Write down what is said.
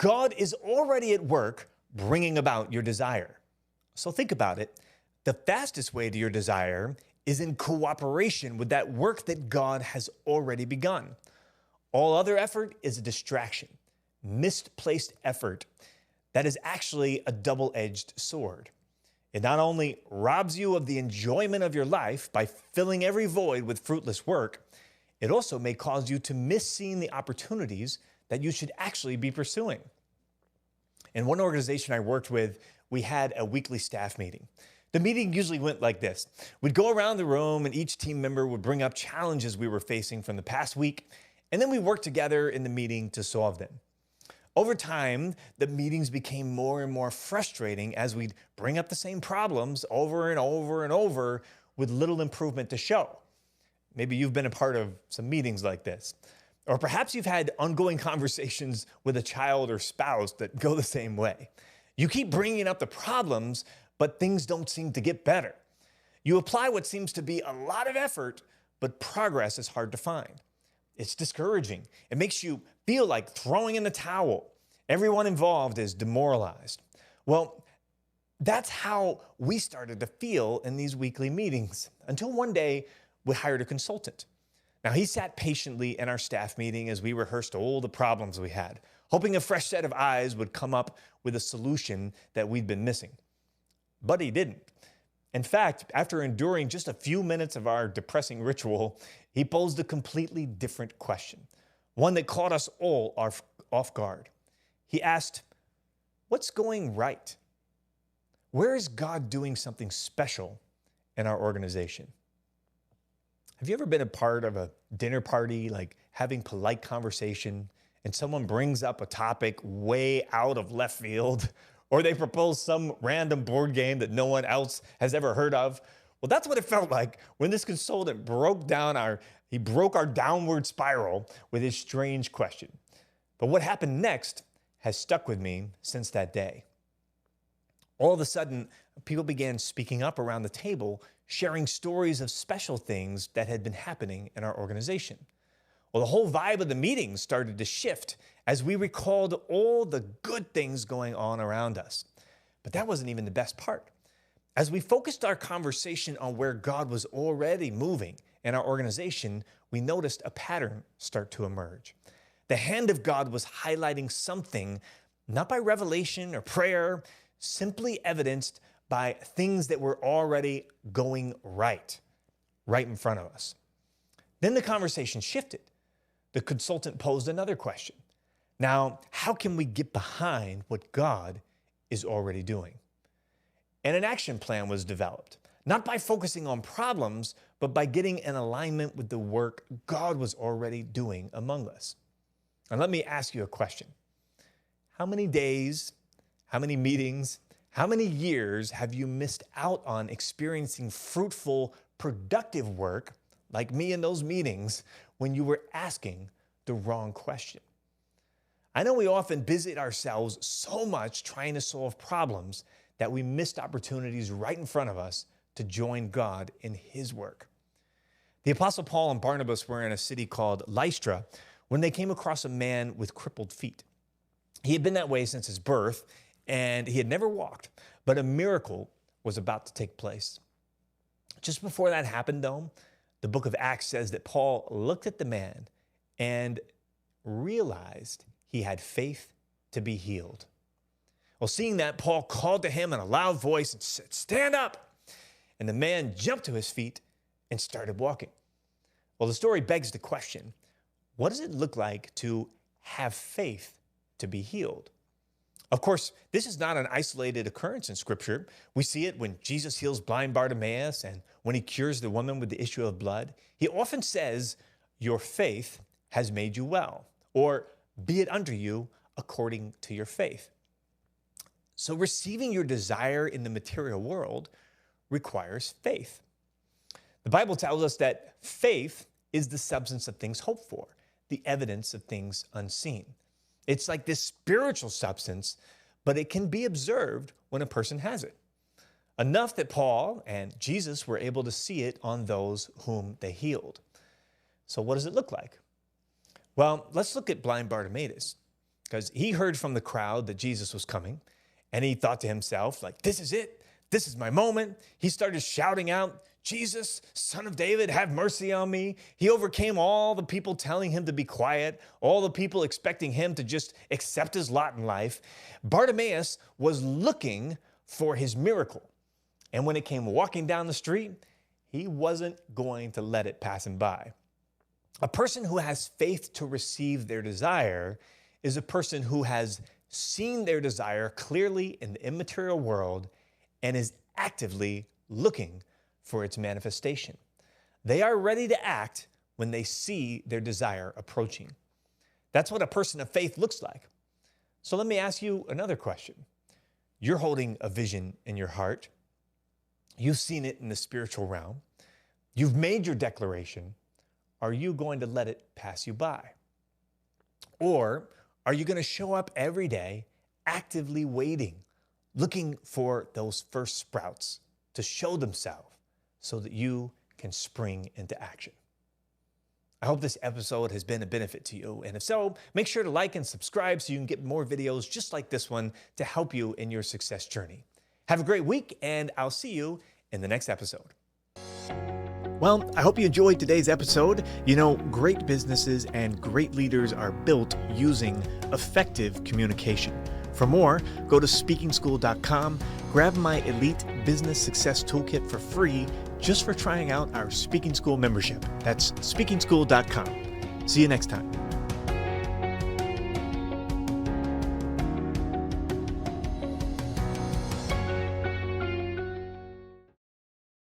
God is already at work bringing about your desire. So think about it. The fastest way to your desire is in cooperation with that work that God has already begun. All other effort is a distraction, misplaced effort that is actually a double-edged sword. It not only robs you of the enjoyment of your life by filling every void with fruitless work, it also may cause you to miss seeing the opportunities that you should actually be pursuing. In one organization I worked with, we had a weekly staff meeting. The meeting usually went like this. We'd go around the room and each team member would bring up challenges we were facing from the past week, and then we worked together in the meeting to solve them. Over time, the meetings became more and more frustrating as we'd bring up the same problems over and over and over with little improvement to show. Maybe you've been a part of some meetings like this. Or perhaps you've had ongoing conversations with a child or spouse that go the same way. You keep bringing up the problems, but things don't seem to get better. You apply what seems to be a lot of effort, but progress is hard to find. It's discouraging. It makes you feel like throwing in the towel. Everyone involved is demoralized. Well, that's how we started to feel in these weekly meetings until one day we hired a consultant. Now, he sat patiently in our staff meeting as we rehearsed all the problems we had, hoping a fresh set of eyes would come up with a solution that we'd been missing. But he didn't. In fact, after enduring just a few minutes of our depressing ritual, he posed a completely different question, one that caught us all off guard. He asked, "What's going right? Where is God doing something special in our organization?" Have you ever been a part of a dinner party, like having polite conversation, and someone brings up a topic way out of left field, or they propose some random board game that no one else has ever heard of? Well, that's what it felt like when this consultant broke our downward spiral with his strange question. But what happened next has stuck with me since that day. All of a sudden, people began speaking up around the table, sharing stories of special things that had been happening in our organization. Well, the whole vibe of the meeting started to shift as we recalled all the good things going on around us. But that wasn't even the best part. As we focused our conversation on where God was already moving in our organization, we noticed a pattern start to emerge. The hand of God was highlighting something, not by revelation or prayer, simply evidenced by things that were already going right in front of us. Then the conversation shifted. The consultant posed another question. Now, how can we get behind what God is already doing? And an action plan was developed, not by focusing on problems, but by getting in alignment with the work God was already doing among us. And let me ask you a question. How many days, how many meetings, how many years have you missed out on experiencing fruitful, productive work like me in those meetings when you were asking the wrong question? I know we often busy ourselves so much trying to solve problems that we missed opportunities right in front of us to join God in His work. The Apostle Paul and Barnabas were in a city called Lystra when they came across a man with crippled feet. He had been that way since his birth, and he had never walked, but a miracle was about to take place. Just before that happened, though, the book of Acts says that Paul looked at the man and realized he had faith to be healed. Well, seeing that, Paul called to him in a loud voice and said, "Stand up!" And the man jumped to his feet and started walking. Well, the story begs the question, what does it look like to have faith to be healed? Of course, this is not an isolated occurrence in Scripture. We see it when Jesus heals blind Bartimaeus and when he cures the woman with the issue of blood. He often says, "Your faith has made you well," or "Be it unto you according to your faith." So receiving your desire in the material world requires faith. The Bible tells us that faith is the substance of things hoped for, the evidence of things unseen. It's like this spiritual substance, but it can be observed when a person has it. Enough that Paul and Jesus were able to see it on those whom they healed. So what does it look like? Well, let's look at blind Bartimaeus. because he heard from the crowd that Jesus was coming, and he thought to himself, like, this is it. This is my moment. He started shouting out, Jesus, Son of David, have mercy on me. He overcame all the people telling him to be quiet, all the people expecting him to just accept his lot in life. Bartimaeus was looking for his miracle. And when it came walking down the street, he wasn't going to let it pass him by. A person who has faith to receive their desire is a person who has seen their desire clearly in the immaterial world and is actively looking for its manifestation. They are ready to act when they see their desire approaching. That's what a person of faith looks like. So let me ask you another question. You're holding a vision in your heart. You've seen it in the spiritual realm. You've made your declaration. Are you going to let it pass you by? Or are you going to show up every day actively waiting, looking for those first sprouts to show themselves so that you can spring into action? I hope this episode has been a benefit to you. And if so, make sure to like and subscribe so you can get more videos just like this one to help you in your success journey. Have a great week, and I'll see you in the next episode. Well, I hope you enjoyed today's episode. You know, great businesses and great leaders are built using effective communication. For more, go to speakingschool.com, grab my Elite Business Success Toolkit for free just for trying out our Speaking School membership. That's speakingschool.com. See you next time.